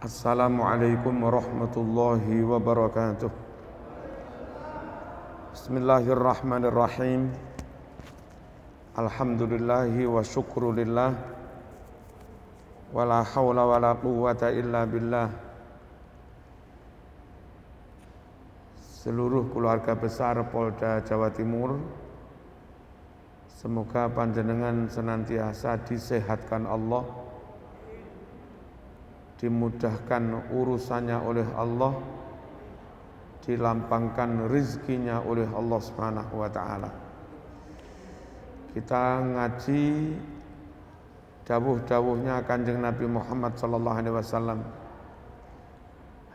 Assalamualaikum warahmatullahi wabarakatuh. Bismillahirrahmanirrahim. Alhamdulillahi wa syukrulillah. Wala hawla wala quwwata illa billah. Seluruh keluarga besar Polda Jawa Timur, semoga panjenengan senantiasa disehatkan Allah, dimudahkan urusannya oleh Allah, dilampangkan rizkinya oleh Allah Subhanahu wa ta'ala. Kita ngaji dawuh-dawuhnya Kanjeng Nabi Muhammad sallallahu alaihi wasallam,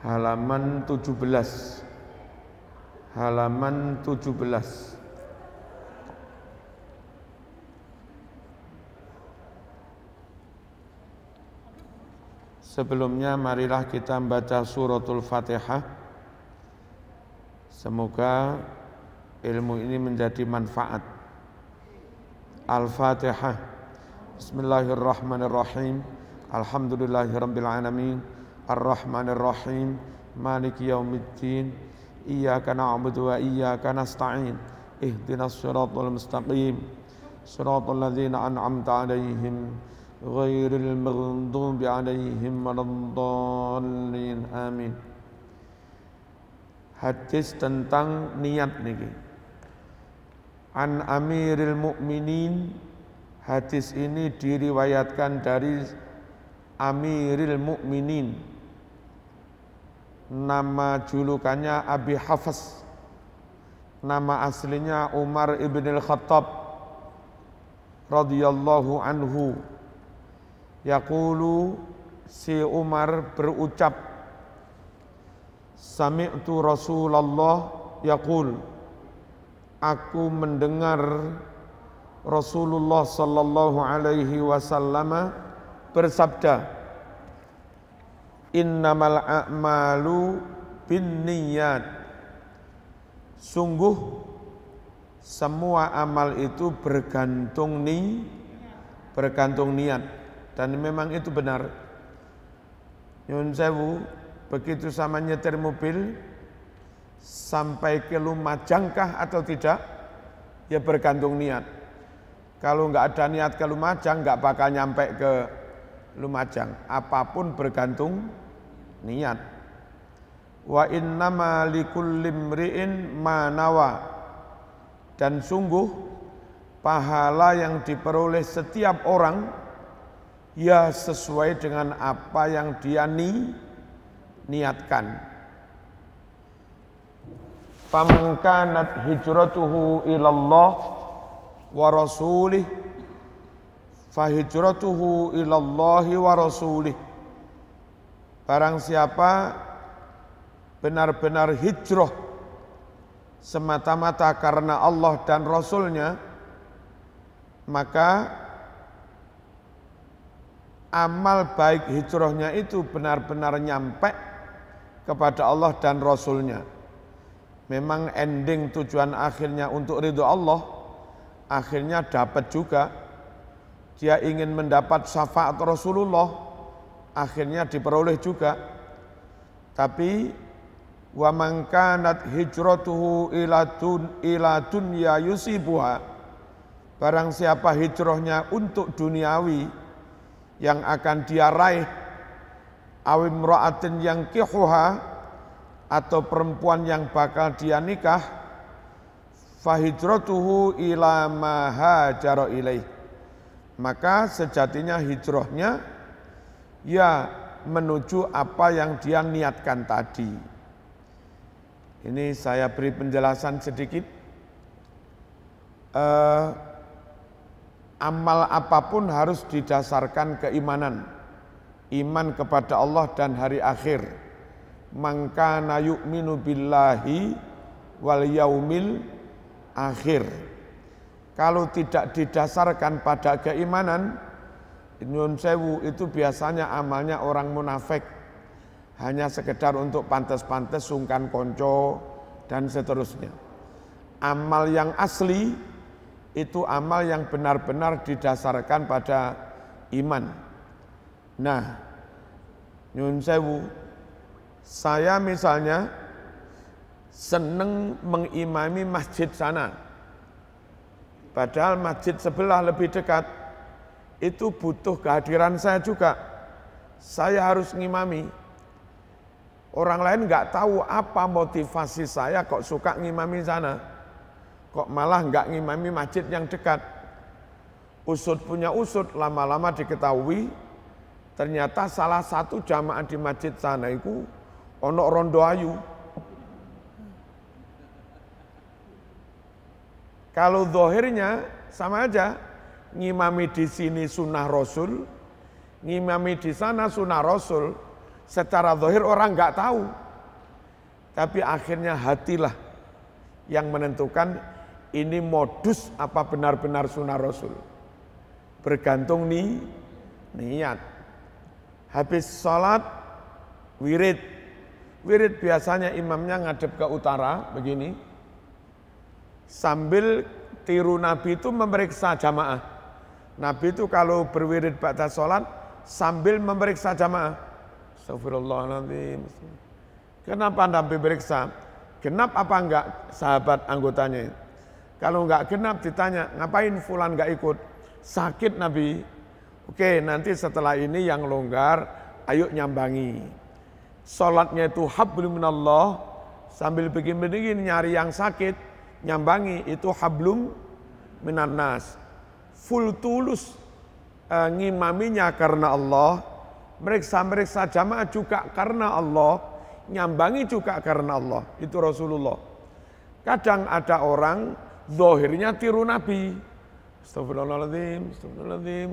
halaman 17. Halaman 17. Sebelumnya marilah kita membaca suratul Fatihah. Semoga ilmu ini menjadi manfaat. Al-Fatihah. Bismillahirrahmanirrahim. Alhamdulillahirabbil alamin. Arrahmanirrahim. Maliki yaumiddin. Iyyaka na'budu wa iyyaka nasta'in. Ihdinas siratal mustaqim. Siratal ladzina an'amta 'alaihim ghairil maghdubi 'alaihim waladdallin. Amin. Hadis tentang niat niki. An Amiril Mukminin. Hadis ini diriwayatkan dari Amiril Mukminin. Nama julukannya Abi Hafs. Nama aslinya Umar ibn al-Khattab radhiyallahu anhu. Yaqulu, si Umar berucap, sami'tu Rasulullah yaqul, aku mendengar Rasulullah sallallahu alaihi wasallam bersabda, innamal a'malu binniyat, sungguh semua amal itu bergantung niat. Dan memang itu benar. Nyun sewu, begitu sama nyetir mobil, sampai ke Lumajangkah atau tidak, ya bergantung niat. Kalau nggak ada niat ke Lumajang, nggak bakal nyampe ke Lumajang. Apapun bergantung niat. Wa innama likulli imri'in ma nawa, dan sungguh pahala yang diperoleh setiap orang ya sesuai dengan apa yang dia niatkan. Faman kanat hijratuhu ilallah wa rasulih fa hijratuhu ilallahi wa rasulih. Barang siapa benar-benar hijrah semata-mata karena Allah dan Rasulnya, maka amal baik hijrahnya itu benar-benar nyampe kepada Allah dan Rasulnya. Memang ending tujuan akhirnya untuk ridho Allah, akhirnya dapat juga. Dia ingin mendapat syafaat Rasulullah, akhirnya diperoleh juga. Tapi wa man kanat hijratuhu ila dunya yusibuha, barang siapa hijrahnya untuk duniawi yang akan dia raih, awim ra'atin yang kihuha, atau perempuan yang bakal dia nikah, fahijratuhu ila ma hajara ilaih, maka sejatinya hijrahnya ya menuju apa yang dia niatkan tadi. Ini saya beri penjelasan sedikit. Amal apapun harus didasarkan keimanan. Iman kepada Allah dan hari akhir. Man kana yu'minu billahi wal yaumil akhir. Kalau tidak didasarkan pada keimanan, nyun sewu, itu biasanya amalnya orang munafik. Hanya sekedar untuk pantes-pantes, sungkan konco, dan seterusnya. Amal yang asli itu amal yang benar-benar didasarkan pada iman. Nah, Nyun sewu, saya misalnya seneng mengimami masjid sana. Padahal masjid sebelah lebih dekat, itu butuh kehadiran saya juga. Saya harus ngimami. Orang lain nggak tahu apa motivasi saya kok suka ngimami sana. Kok malah nggak ngimami masjid yang dekat. Usut punya usut, lama-lama diketahui, ternyata salah satu jamaah di masjid sana itu ono rondo ayu. Kalau zahirnya sama aja, ngimami di sini sunnah Rasul, ngimami di sana sunnah Rasul, secara zahir orang nggak tahu. Tapi akhirnya hatilah yang menentukan ini modus apa benar-benar sunnah Rasul. Bergantung niat. Habis sholat, wirid. Wirid biasanya imamnya ngadep ke utara, begini. Sambil tiru Nabi itu memeriksa jamaah. Nabi itu kalau berwirid ba'da sholat, sambil memeriksa jamaah. Astagfirullahaladzim. Kenapa Nabi periksa? Genap apa enggak sahabat anggotanya? Kalau enggak genap ditanya, ngapain fulan enggak ikut? Sakit Nabi. Oke, nanti setelah ini yang longgar, ayo nyambangi. Sholatnya itu hablum minallah, sambil begini-begini nyari yang sakit, nyambangi itu hablum minan nas. Full tulus ngimaminya karena Allah, meriksa jamaah juga karena Allah, nyambangi juga karena Allah. Itu Rasulullah. Kadang ada orang zahirnya tiru Nabi. Astagfirullahaladzim, astagfirullahaladzim.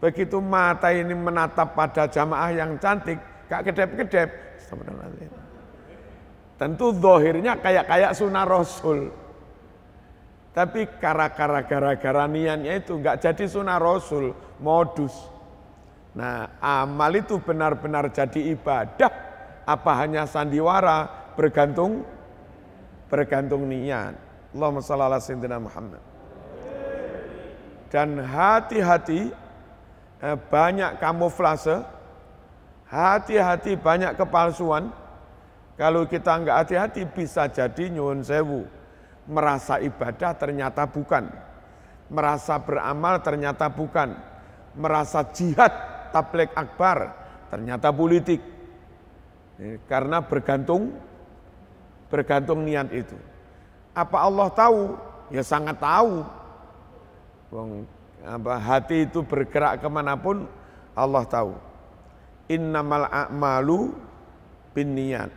Begitu mata ini menatap pada jamaah yang cantik, gak kedep-kedep. Astagfirullahaladzim. Tentu zahirnya kayak sunnah Rasul. Tapi gara-gara niatnya itu enggak jadi sunnah Rasul, modus. Nah, amal itu benar-benar jadi ibadah, apa hanya sandiwara, bergantung niat. Allahumma shalli ala sayyidina Muhammad. Dan hati-hati, banyak kamuflase, hati-hati banyak kepalsuan. Kalau kita enggak hati-hati bisa jadi nyuwun sewu, merasa ibadah ternyata bukan, merasa beramal ternyata bukan, merasa jihad tabligh akbar ternyata politik. Karena bergantung niat itu. Apa Allah tahu? Ya sangat tahu. Hati itu bergerak kemanapun Allah tahu. Innamal a'malu binniyat.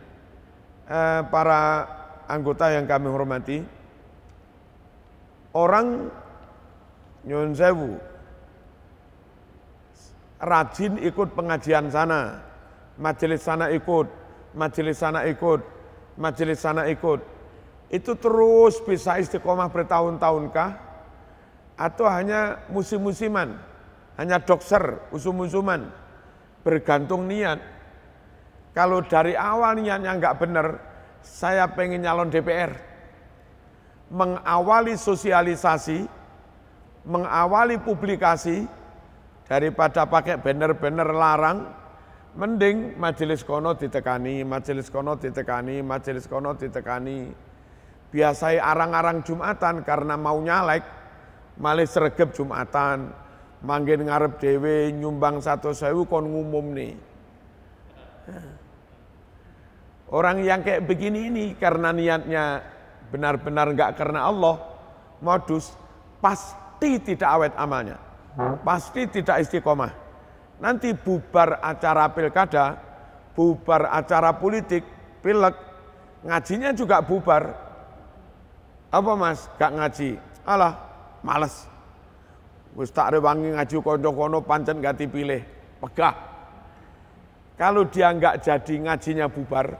Para anggota yang kami hormati, orang nyuwun sewu rajin ikut pengajian sana, majelis sana ikut, majelis sana ikut, majelis sana ikut. Itu terus bisa istiqomah bertahun-tahunkah? Atau hanya musim-musiman, hanya dokser, usum-usuman, bergantung niat. Kalau dari awal niatnya enggak benar, saya pengen nyalon DPR, mengawali sosialisasi, mengawali publikasi, daripada pakai banner-banner larang, mending majelis kono ditekani, majelis kono ditekani, majelis kono ditekani. Biasai arang-arang Jumatan karena mau nyalek, malih sregep Jumatan, manggil ngarep dewe, nyumbang 100.000 kon ngumum nih. Orang yang kayak begini ini karena niatnya benar-benar enggak karena Allah, modus, pasti tidak awet amalnya. Pasti tidak istiqomah. Nanti bubar acara pilkada, bubar acara politik, pilek, ngajinya juga bubar. Apa mas? Gak ngaji. Alah, males. Wis tak rewangi ngaji kono-kono pancen gak dipilih. Pegah. Kalau dia enggak jadi ngajinya bubar,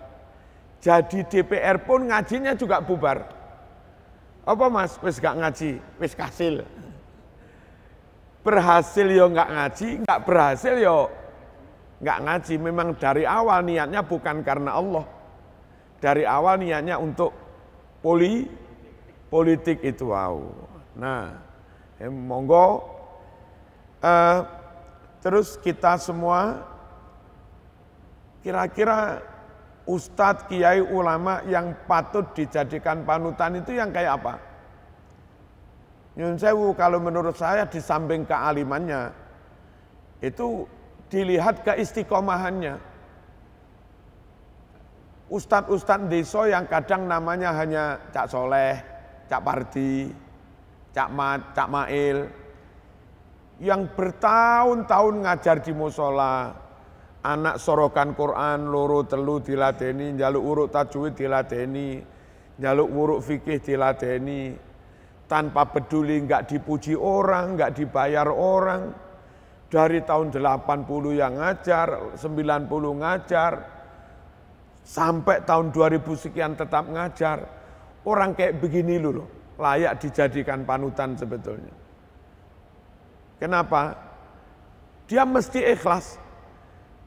jadi DPR pun ngajinya juga bubar. Apa mas? Wis gak ngaji, wis kasil. Berhasil yo enggak ngaji, enggak berhasil yo enggak ngaji. Memang dari awal niatnya bukan karena Allah. Dari awal niatnya untuk politik itu. Wow. Nah, monggo terus kita semua Kira-kira ustadz, kiai, ulama yang patut dijadikan panutan itu yang kayak apa? Nyun sewu, kalau menurut saya di samping kealimannya, itu dilihat keistiqomahannya. Ustadz-ustadz desa yang kadang namanya hanya Cak Soleh, Cak Pardi, Cak Mat, Cak Mail, yang bertahun-tahun ngajar di musola, anak sorokan Quran, loro telu diladeni, njaluk uruk tajwid diladeni, njaluk uruk fikih diladeni, tanpa peduli enggak dipuji orang, enggak dibayar orang. Dari tahun 80 yang ngajar, 90 ngajar, sampai tahun 2000 sekian tetap ngajar. Orang kayak begini loh, layak dijadikan panutan sebetulnya. Kenapa? Dia mesti ikhlas.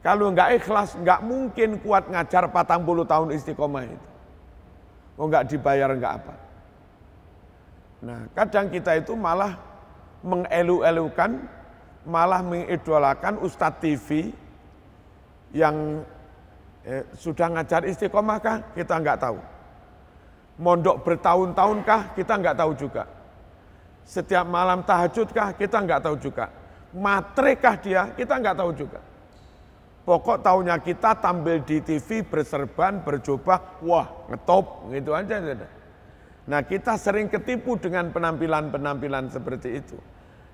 Kalau enggak ikhlas, enggak mungkin kuat ngajar 40 tahun istiqomah itu. Oh enggak dibayar, enggak apa. Nah, kadang kita itu malah mengelu-elukan, malah mengidolakan Ustadz TV yang sudah ngajar istiqomah kah? Kita enggak tahu. Mondok bertahun-tahun kah? Kita enggak tahu juga. Setiap malam tahajud kah? Kita enggak tahu juga. Matre kah dia? Kita enggak tahu juga. Pokok tahunya kita tampil di TV berserban, berjubah, wah ngetop, gitu aja. Nah, kita sering ketipu dengan penampilan-penampilan seperti itu.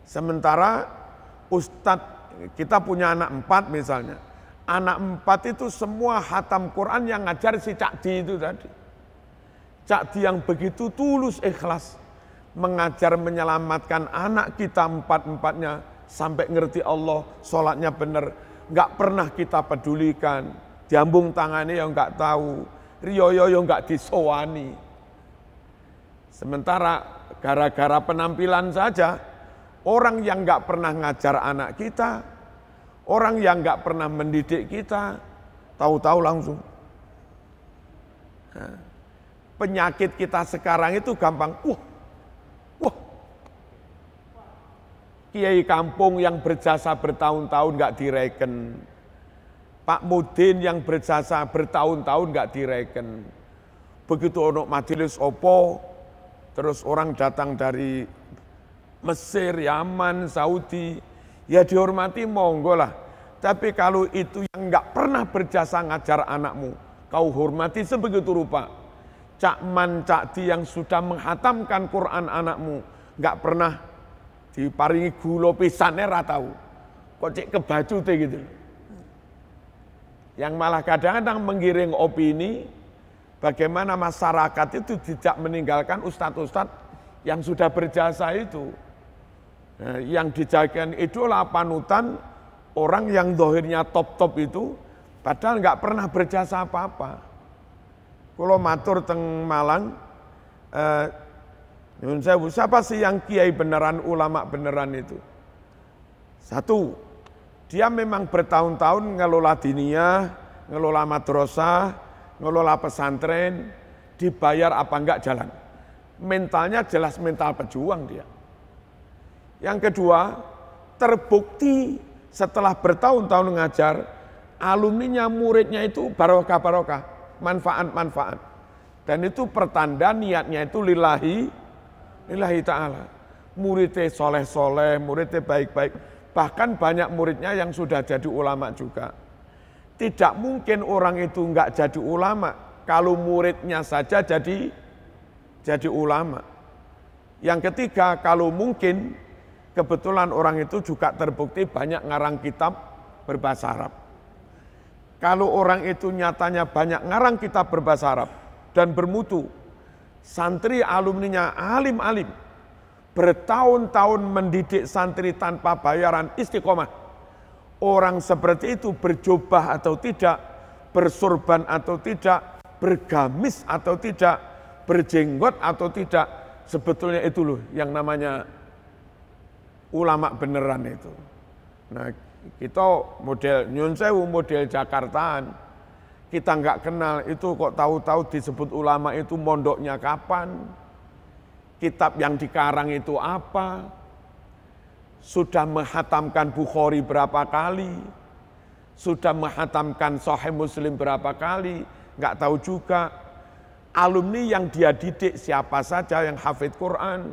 Sementara ustadz, kita punya anak 4 misalnya. Anak 4 itu semua hatam Quran yang ngajar si Cak Di itu tadi. Cak Di yang begitu tulus ikhlas mengajar menyelamatkan anak kita 4-4-nya sampai ngerti Allah, sholatnya benar. Nggak pernah kita pedulikan. Diambung tangannya yang nggak tahu. Riyoyo yang nggak disowani. Sementara gara-gara penampilan saja, orang yang nggak pernah ngajar anak kita, orang yang nggak pernah mendidik kita, tahu-tahu langsung. Nah, penyakit kita sekarang itu gampang, wah, kiai kampung yang berjasa bertahun-tahun nggak direken, Pak Mudin yang berjasa bertahun-tahun nggak direken. Begitu ono majelis opo, terus orang datang dari Mesir, Yaman, Saudi, ya dihormati monggo lah. Tapi kalau itu yang nggak pernah berjasa ngajar anakmu, kau hormati sebegitu rupa. Cak Man, Cak Di yang sudah menghatamkan Quran anakmu, nggak pernah diparingi gula pisannya ratau. Kok cek ke baju teh gitu. Yang malah kadang-kadang menggiring opini, bagaimana masyarakat itu tidak meninggalkan ustadz-ustadz yang sudah berjasa itu. Nah, yang dijadikan idola panutan orang yang dohirnya top-top itu, padahal nggak pernah berjasa apa-apa. Kalau matur teng Malang, siapa sih yang kiai beneran, ulama beneran itu? Satu, dia memang bertahun-tahun ngelola diniyah, ngelola madrasah, ngelola pesantren, dibayar apa enggak jalan. Mentalnya jelas mental pejuang dia. Yang kedua, terbukti setelah bertahun-tahun ngajar, alumninya, muridnya itu barokah-barokah, manfaat-manfaat. Dan itu pertanda niatnya itu lillahi ta'ala. Muridnya soleh-soleh, muridnya baik-baik. Bahkan banyak muridnya yang sudah jadi ulama juga. Tidak mungkin orang itu enggak jadi ulama kalau muridnya saja jadi ulama. Yang ketiga, kalau mungkin kebetulan orang itu juga terbukti banyak ngarang kitab berbahasa Arab. Kalau orang itu nyatanya banyak ngarang kitab berbahasa Arab dan bermutu, santri alumninya alim-alim, bertahun-tahun mendidik santri tanpa bayaran, istiqomah. Orang seperti itu berjubah atau tidak, bersorban atau tidak, bergamis atau tidak, berjenggot atau tidak, sebetulnya itu loh yang namanya ulama beneran itu. Nah, kita model nyun sewu, model Jakartaan, kita nggak kenal itu kok tahu-tahu disebut ulama itu mondoknya kapan, kitab yang dikarang itu apa, sudah menghatamkan Bukhari berapa kali, sudah menghatamkan Sahih Muslim berapa kali, nggak tahu juga. Alumni yang dia didik siapa saja yang hafid Quran,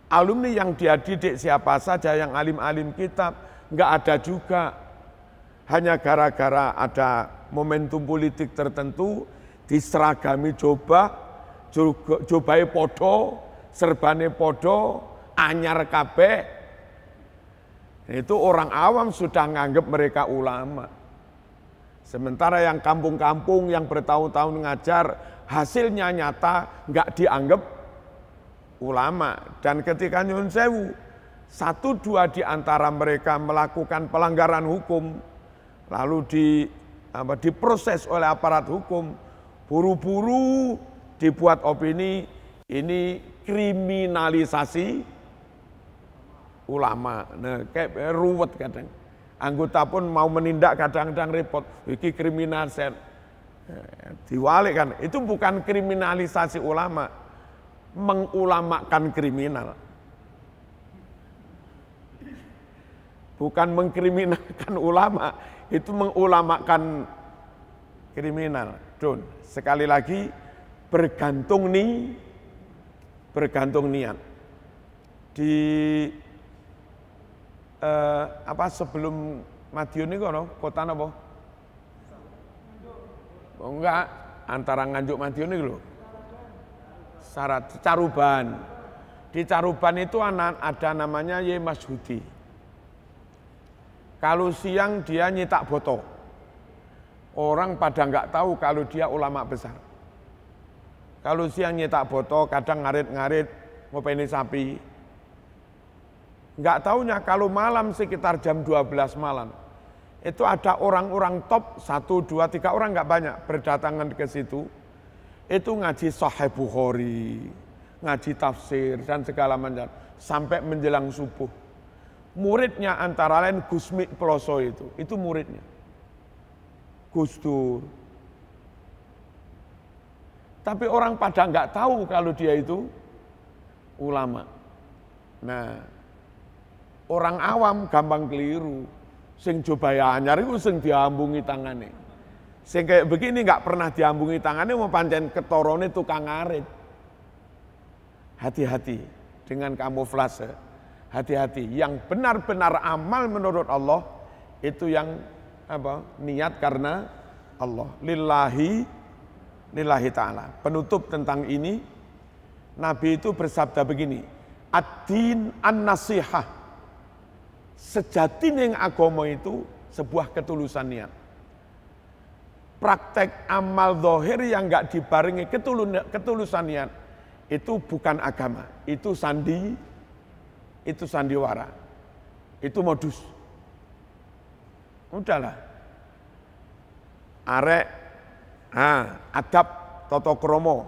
alumni yang dia didik siapa saja yang alim-alim kitab, nggak ada juga. Hanya gara-gara ada momentum politik tertentu, diseragami jobai podo, serbane podo, anyar kabeh. Itu orang awam sudah nganggap mereka ulama. Sementara yang kampung-kampung yang bertahun-tahun ngajar, hasilnya nyata nggak dianggap ulama. Dan ketika nyun sewu, 1-2 di antara mereka melakukan pelanggaran hukum, lalu diproses oleh aparat hukum, buru-buru dibuat opini, ini kriminalisasi ulama. Nah, kayak ruwet kadang. Anggota pun mau menindak kadang-kadang repot. Iki kriminalisasi. Diwalik kan. Itu bukan kriminalisasi ulama. Mengulamakan kriminal. Bukan mengkriminalkan ulama. Itu mengulamakan kriminal. Don. Sekali lagi, bergantung niat. Di sebelum Madiun ini kota apa? Oh enggak, antara Nganjuk Madiun ini loh. Syarat Caruban. Di Caruban itu ada namanya Ye Masyhudi. Kalau siang dia nyitak boto. Orang pada enggak tahu kalau dia ulama besar. Kalau siang nyitak boto, kadang ngarit-ngarit, ngopeni sapi. Enggak taunya kalau malam sekitar jam 12 malam, itu ada orang-orang top, 1, 2, 3 orang enggak banyak berdatangan ke situ. Itu ngaji Sahih Bukhari, ngaji tafsir, dan segala macam. Sampai menjelang subuh. Muridnya antara lain Gusmi Ploso itu muridnya. Gus Dur. Tapi orang pada enggak tahu kalau dia itu ulama. Nah, orang awam gampang keliru. Sing coba ya anyar itu sing diambungi tangane. Sing kayak begini enggak pernah diambungi tangannya, mau pancen ketorone tukang ngarit. Hati-hati dengan kamuflase. Hati-hati. Yang benar-benar amal menurut Allah itu yang niat karena Allah. Lillahi ta'ala. Penutup tentang ini, Nabi itu bersabda begini, ad-din an-nasihah. Sejatinya agama itu sebuah ketulusan niat. Praktek amal zahir yang enggak dibarengi ketulusan niat, itu bukan agama, itu sandiwara, itu modus. Udahlah. Arek, adab, toto kromo.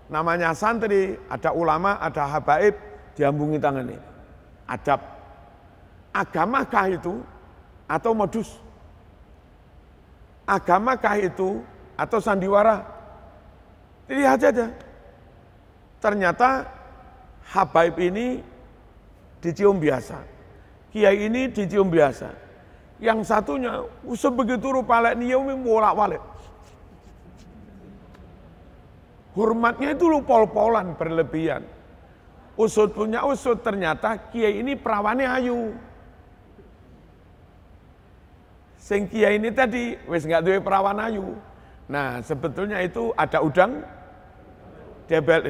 Namanya santri, ada ulama, ada habaib, diambungi tangan ini. Adab. Agamakah itu atau modus? Agamakah itu atau sandiwara? Lihat saja. Ternyata habaib ini dicium biasa. Kiai ini dicium biasa. Yang satunya, sebegitu rupa niyaumi bolak-balik. Hormatnya itu lu pol-polan berlebihan. Usut punya usut, ternyata kiai ini perawannya ayu. Sing kiai ini tadi wis enggak duwe perawan ayu. Nah, sebetulnya itu ada udang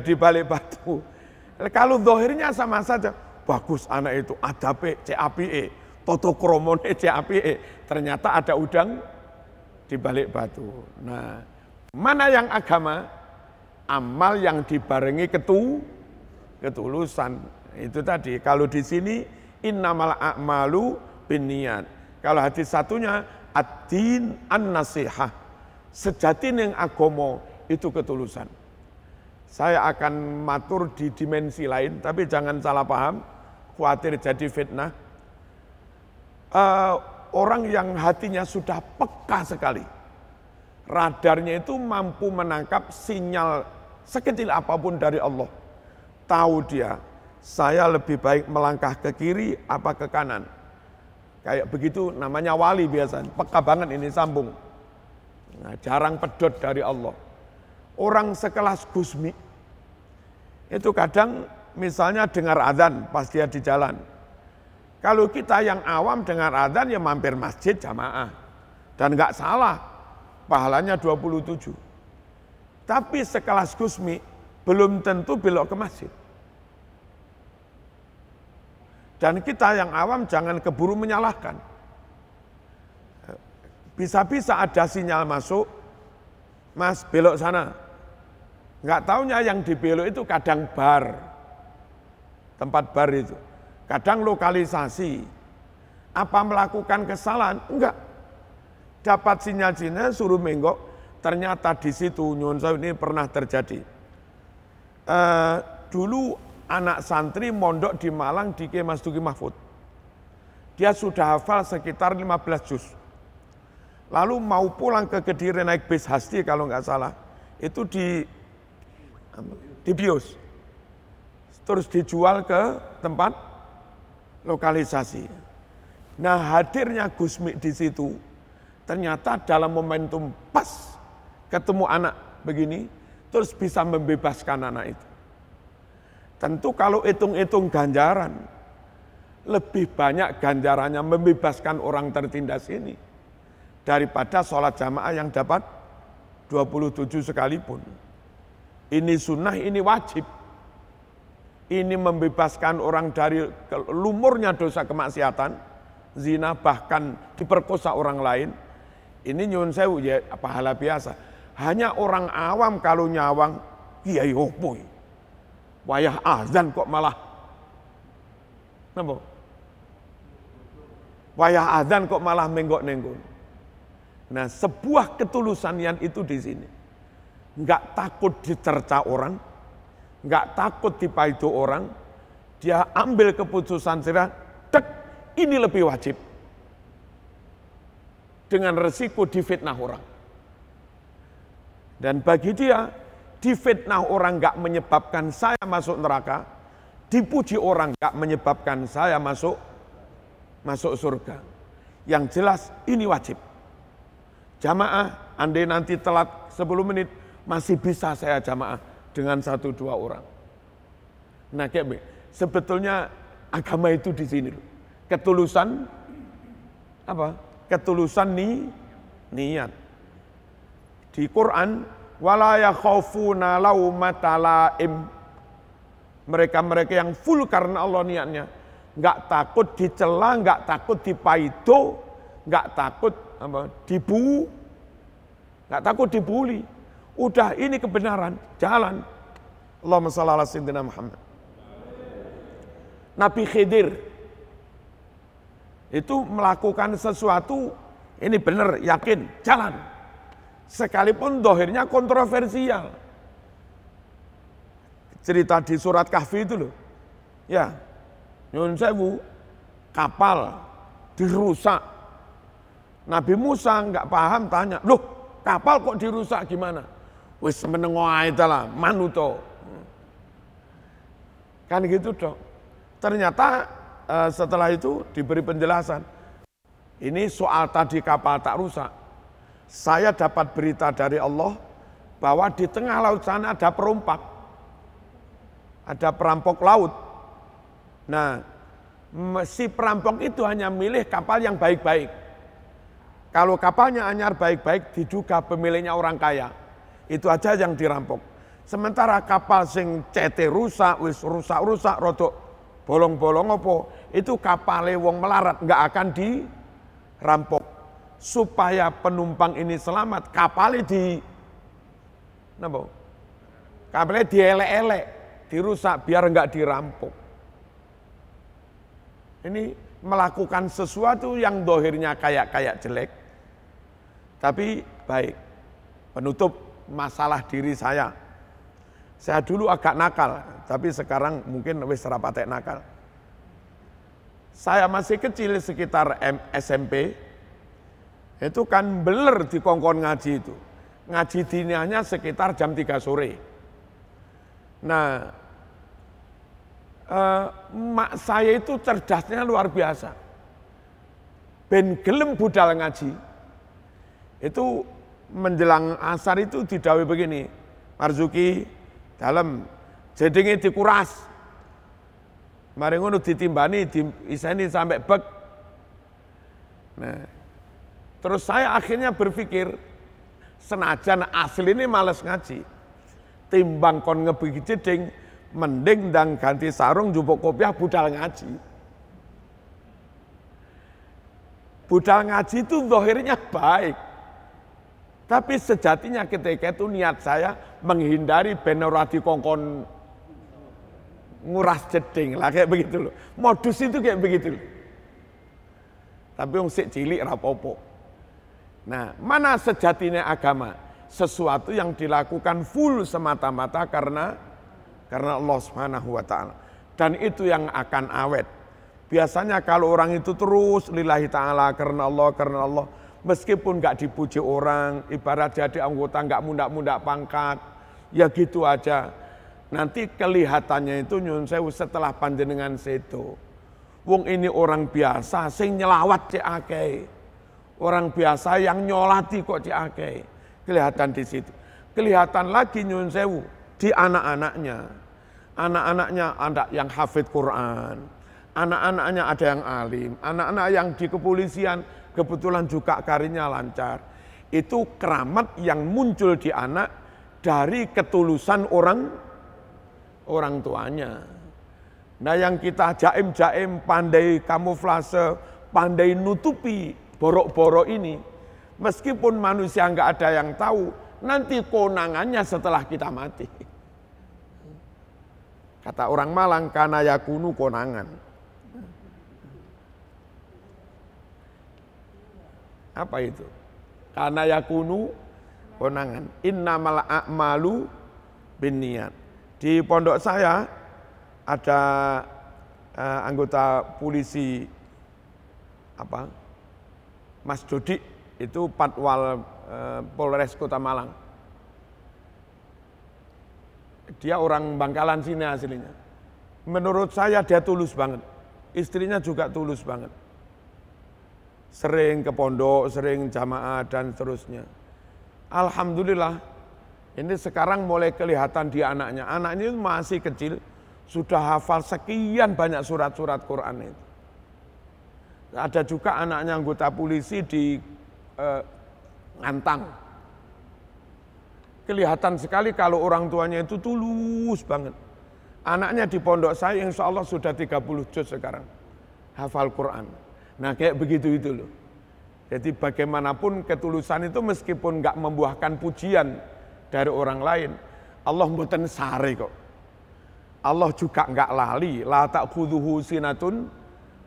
di balik batu. Kalau zahirnya sama saja, bagus anak itu adabe CAPE, toto kromone CAPE, ternyata ada udang di balik batu. Nah, mana yang agama? Amal yang dibarengi ketulusan. Itu tadi, kalau di sini innamal a'malu binniyat. Kalau hadis satunya ad-din an-nasihah. Sejati yang agama itu ketulusan. Saya akan matur di dimensi lain, tapi jangan salah paham, khawatir jadi fitnah. Orang yang hatinya sudah peka sekali, radarnya itu mampu menangkap sinyal sekecil apapun dari Allah. Tahu dia, saya lebih baik melangkah ke kiri apa ke kanan. Kayak begitu namanya wali biasanya, peka banget ini sambung. Nah, jarang pedot dari Allah. Orang sekelas Gusmi, itu kadang misalnya dengar adzan pas dia di jalan. Kalau kita yang awam dengar adzan ya mampir masjid jamaah. Dan enggak salah, pahalanya 27. Tapi sekelas Gusmi, belum tentu belok ke masjid. Dan kita yang awam jangan keburu menyalahkan. Bisa-bisa ada sinyal masuk, Mas belok sana. Enggak taunya yang dibelok itu kadang bar, tempat bar itu. Kadang lokalisasi. Apa melakukan kesalahan? Enggak. Dapat sinyal-sinyal suruh menggok, ternyata di situ nyuwun sewu ini pernah terjadi. Dulu anak santri mondok di Malang di Kiai Mas Duki Mahfud. Dia sudah hafal sekitar 15 juz. Lalu mau pulang ke Kediri naik bis Hasti kalau nggak salah. Itu di bios. Terus dijual ke tempat lokalisasi. Nah, hadirnya Gusmi di situ ternyata dalam momentum pas ketemu anak begini terus bisa membebaskan anak itu. Tentu kalau hitung-hitung ganjaran, lebih banyak ganjarannya membebaskan orang tertindas ini daripada sholat jamaah yang dapat 27 sekalipun. Ini sunnah, ini wajib. Ini membebaskan orang dari lumurnya dosa kemaksiatan, zina, bahkan diperkosa orang lain. Ini nyuwun sewu ya pahala biasa. Hanya orang awam kalau nyawang, kiai opo wayah azan kok malah, napa? Wayah azan kok malah menggok-nenggok. Nah, sebuah ketulusan yang itu di sini. Enggak takut dicerca orang, enggak takut dipaido orang, dia ambil keputusan sirah, dek, ini lebih wajib. Dengan resiko difitnah orang. Dan bagi dia, difitnah orang enggak menyebabkan saya masuk neraka, dipuji orang enggak menyebabkan saya masuk surga. Yang jelas ini wajib. Jamaah, andai nanti telat 10 menit, masih bisa saya jamaah dengan 1-2 orang. Nah, kayak sebetulnya agama itu di sini loh. Ketulusan apa? Ketulusan niat. Di Quran, wala yakhafuna laumata laim. Mereka-mereka yang full karena Allah niatnya, enggak takut dicela, enggak takut dipaido, enggak takut enggak takut dibully. Udah ini kebenaran, jalan. Allahumma shalli ala sayyidina Muhammad. Nabi Khidir itu melakukan sesuatu, ini benar, yakin, jalan. Sekalipun dohirnya kontroversial. Cerita di surat Kahfi itu loh. Ya, nyuwun sewu, kapal dirusak. Nabi Musa nggak paham tanya, loh kapal kok dirusak gimana? Wis menengo ae lah, manuto. Kan gitu dong. Ternyata setelah itu diberi penjelasan. Ini soal tadi kapal tak rusak. Saya dapat berita dari Allah bahwa di tengah laut sana ada perompak. Ada perampok laut. Nah, si perampok itu hanya milih kapal yang baik-baik. Kalau kapalnya anyar baik-baik, diduga pemiliknya orang kaya. Itu aja yang dirampok. Sementara kapal sing cete rusak, wis rusak-rusak, rodok bolong-bolong apa, itu kapale wong melarat, nggak akan dirampok. Supaya penumpang ini selamat, kapalnya kapalnya dielek-elek, dirusak biar nggak dirampok. Ini melakukan sesuatu yang dohirnya kayak jelek, tapi baik. Penutup masalah diri saya. Saya dulu agak nakal, tapi sekarang mungkin wis ora patek nakal. Saya masih kecil sekitar SMP, itu kan beler di kongkon ngaji itu. Ngaji dinihnya sekitar jam 3 sore. Nah, mak saya itu cerdasnya luar biasa. ben gelem budal ngaji. Itu menjelang asar itu didhawuhi begini, Marzuki dalem jedenge dikuras. Mari ngono ditimbani, diiseni sampai bek. Nah, terus saya akhirnya berpikir, senajan asli ini males ngaji, timbang kon ngebigi jeding, mending ndang ganti sarung jupuk kopiah budal ngaji. Budal ngaji itu zahirnya baik, tapi sejatinya ketika itu niat saya menghindari ben ora dikongkon nguras jeding lah, kayak begitu loh. Modus itu kayak begitu loh. Tapi wong sik cilik ora apa-apa. Nah, mana sejatinya agama? Sesuatu yang dilakukan full semata-mata karena Allah Subhanahu wa taala. Dan itu yang akan awet. Biasanya kalau orang itu terus lillahi ta'ala karena Allah, meskipun gak dipuji orang, ibarat jadi anggota gak mundak-mundak pangkat, ya gitu aja. Nanti kelihatannya itu nyun sewu setelah panjenengan seto. Wong ini orang biasa, sing nyelawat cek akeh. Orang biasa yang nyolati kok cek akeh. Kelihatan di situ. Kelihatan lagi nyun sewu di anak-anaknya. Anak-anaknya ada yang hafid Quran. Anak-anaknya ada yang alim, anak-anak yang di kepolisian kebetulan juga karirnya lancar. Itu keramat yang muncul di anak dari ketulusan orang tuanya. Nah yang kita jaim-jaim, pandai kamuflase, pandai nutupi borok-borok ini, meskipun manusia nggak ada yang tahu, nanti konangannya setelah kita mati. Kata orang Malang, kana yakunu konangan. Apa itu? Karena yakunu konangan. Innamal a'malu binniyat. Di pondok saya ada anggota polisi Mas Dodi, itu Patwal Polres Kota Malang. Dia orang Bangkalan sini aslinya. Menurut saya dia tulus banget. Istrinya juga tulus banget. Sering ke pondok, sering jamaah dan seterusnya. Alhamdulillah, ini sekarang mulai kelihatan di anaknya. Anaknya itu masih kecil, sudah hafal sekian banyak surat-surat Quran itu. Ada juga anaknya anggota polisi di Ngantang. Kelihatan sekali kalau orang tuanya itu tulus banget. Anaknya di pondok saya insya Allah sudah 30 juz sekarang. Hafal Quran. Nah kayak begitu itu loh. Jadi bagaimanapun ketulusan itu meskipun nggak membuahkan pujian dari orang lain, Allah mboten sare kok. Allah juga nggak lali, la ta'khudhuhu sinatun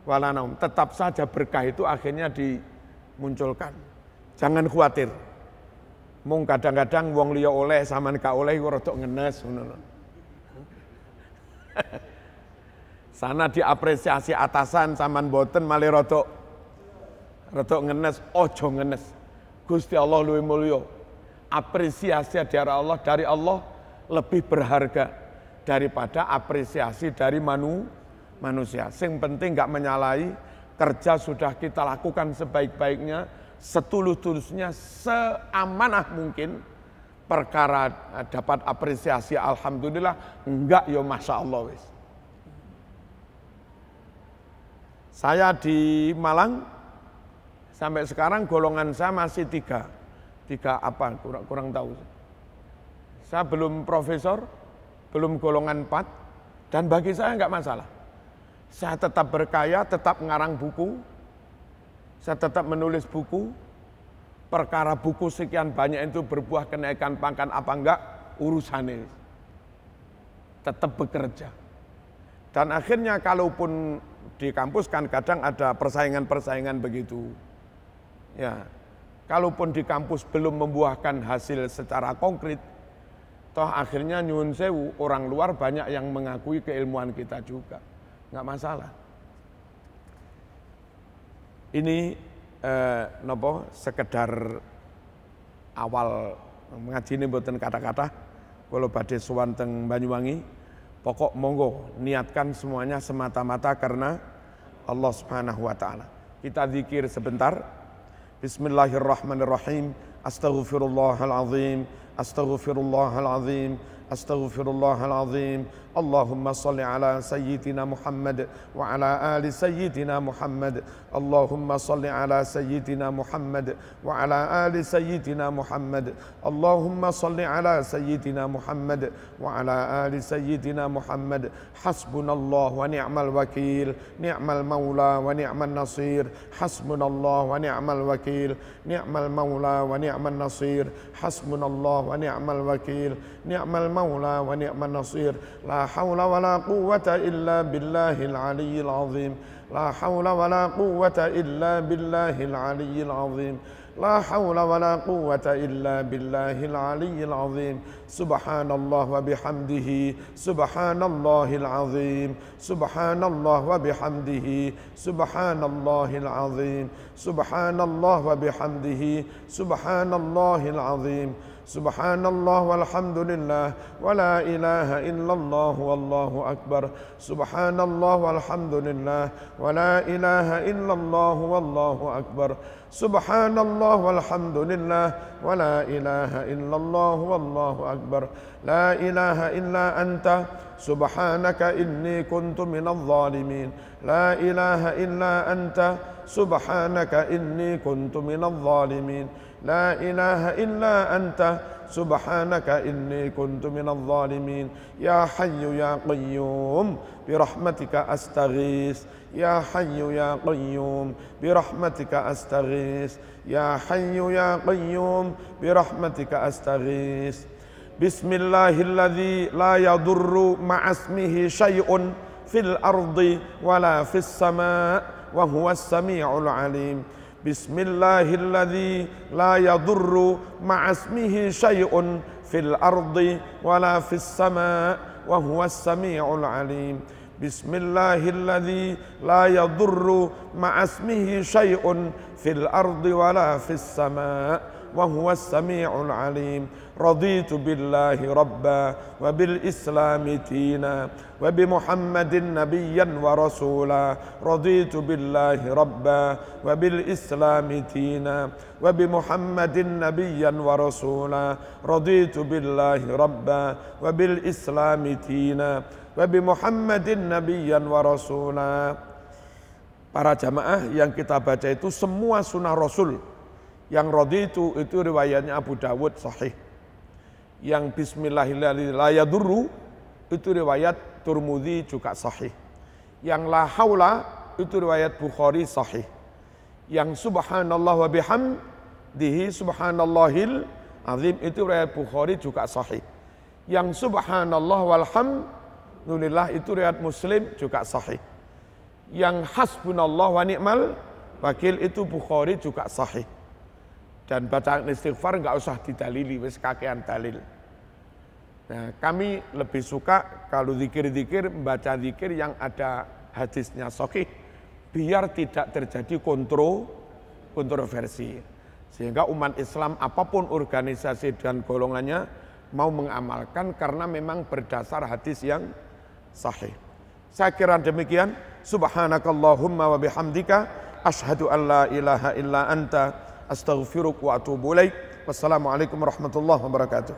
wala naum. Tetap saja berkah itu akhirnya dimunculkan. Jangan khawatir. Mung kadang-kadang wong liya oleh sampean gak oleh iku rada ngenes ngono. Sana diapresiasi atasan sampean boten malih rada ngenes, ojo ngenes. Gusti Allah luwih mulya. Apresiasi dari Allah lebih berharga daripada apresiasi dari manusia. Sing penting enggak menyalahi, kerja sudah kita lakukan sebaik-baiknya, setulus-tulusnya, seamanah mungkin. Perkara dapat apresiasi alhamdulillah, enggak ya masya Allah wis. Saya di Malang, sampai sekarang golongan saya masih tiga apa, kurang tahu. Saya belum profesor, belum golongan 4, dan bagi saya enggak masalah. Saya tetap berkaya, tetap ngarang buku, saya tetap menulis buku, perkara buku sekian banyak itu berbuah kenaikan pangkat apa enggak, urusannya. Tetap bekerja. Dan akhirnya kalaupun di kampus kan kadang ada persaingan-persaingan begitu. Ya, kalaupun di kampus belum membuahkan hasil secara konkret, toh akhirnya nyuwun sewu, orang luar banyak yang mengakui keilmuan kita juga. Enggak masalah. Ini sekedar awal ngaji ini mboten kata-kata. Kalau badhe sowan teng Banyuwangi, pokok monggo niatkan semuanya semata-mata karena Allah Subhanahu wa taala. Kita zikir sebentar. Bismillahirrahmanirrahim. Astaghfirullahalazim. Astaghfirullahalazim. Astaghfirullahalazim. Allahumma salli ala sayyidina Muhammad wa ala ali sayyidina Muhammad. Allahumma salli ala sayyidina Muhammad wa ala ali sayyidina Muhammad. Allahumma salli ala sayyidina Muhammad wa ala ali sayyidina Muhammad. Hasbunallah wa ni'mal wakil, ni'mal maula wa ni'mal nasir. Hasbunallah wa ni'mal wakil, ni'mal maula wa ni'mal nasir. Hasbunallah wa ni'mal wakil, ni'mal maula wa ni'mal nasir. La hawla wa la quwwata illa billahil aliyyil azim. La hawla wa la quwwata illa billahil aliyyil azim. La hawla wa la quwwata illa billahil aliyyil azim. Subhanallah wa bihamdihi, subhanallahil azim. Subhanallah wa bihamdihi, subhanallahil azim. Subhanallah wa bihamdihi, subhanallahil azim. Subhanallah walhamdulillah wa la ilaha illallah wallahu akbar. Subhanallah walhamdulillah wa la ilaha illallah wallahu akbar. Subhanallah walhamdulillah wa la ilaha illallah wallahu akbar. La ilaha illa anta subhanaka inni kuntu minadh dhalimin. La ilaha illa anta subhanaka inni kuntu minadh dhalimin. La ilaha illa anta subhanaka inni kuntu minadh dhalimin. Ya hayyu ya qayyum birahmatika astaghis. Ya hayyu ya qayyum birahmatika astaghis. Ya hayyu ya qayyum birahmatika astaghis. Bismillahilladzi la yadurru ma'asmihi syai'un fil ardi wala fis sama' wa huwas sami'ul alim. Bismillahilladzi la yadurru ma'asmihi syai'un fil ardi wala fis sama' wa huwas sami'ul alim. Bismillahilladzi la yadurru ma'asmihi syai'un fil ardi wala fis sama' wa huwas sami'ul alim. Raditu billahi rabba wa bil islami tina wa bi Muhammadin nabiyyan wa rasula. Raditu billahi rabba wa bil islami tina wa bi Muhammadin nabiyyan wa rasula. Raditu billahi rabba wa bil islami tina wa bi Muhammadin nabiyyan wa rasula. Para jamaah, yang kita baca itu semua sunnah Rasul. Yang raditu itu riwayatnya Abu Dawud sahih. Yang bismillahirrahmanirrahim la yadurru itu riwayat Tirmidzi juga sahih. Yang la haula itu riwayat Bukhari sahih. Yang subhanallah wa bihamdihi subhanallahil azim itu riwayat Bukhari juga sahih. Yang subhanallah walhamdulillah itu riwayat Muslim juga sahih. Yang hasbunallah wa ni'mal wakil itu Bukhari juga sahih. Dan bacaan istighfar enggak usah didalili, wis kakean dalil. Nah, kami lebih suka kalau zikir-zikir, membaca zikir yang ada hadisnya sahih, biar tidak terjadi kontroversi. Sehingga umat Islam apapun organisasi dan golongannya mau mengamalkan karena memang berdasar hadis yang sahih. Saya kira demikian. Subhanakallahumma wa bihamdika asyhadu an la ilaha illa anta astaghfiruka wa atubu ilaik. Wassalamualaikum warahmatullahi wabarakatuh.